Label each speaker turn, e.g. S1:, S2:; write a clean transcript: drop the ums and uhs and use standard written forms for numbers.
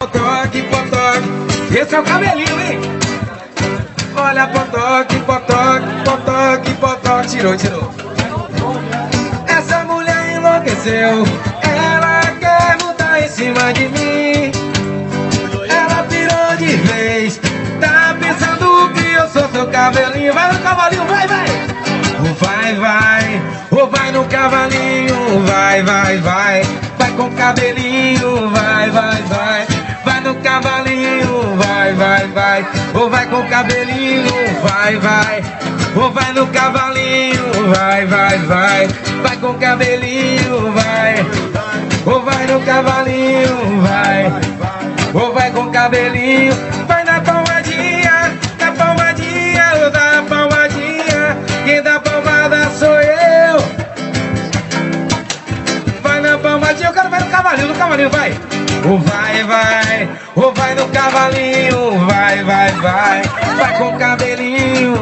S1: Potoque, potoque, esse é o cabelinho, hein? Olha, potoque, potoque, potoque, potoque. Tirou. Essa mulher enlouqueceu. Ela quer montar em cima de mim. Ela pirou de vez. Tá pensando que eu sou seu cabelinho. Vai no cavalinho, vai, vai. Vai no cavalinho, vai. Vai com cabelinho, vai. Vai no cavalinho, vai. Vai com cabelinho, vai. Vai no cavalinho, vai. Vai com cabelinho, vai. Vai no cavalinho, vai. Vai com cabelinho, vai na palmadinha, na palmadinha. Quem dá palmada sou eu. Vai na palmadinha, eu quero ver no cavalinho, vai. Vai no cavalinho, vai. Vai com cabelinho.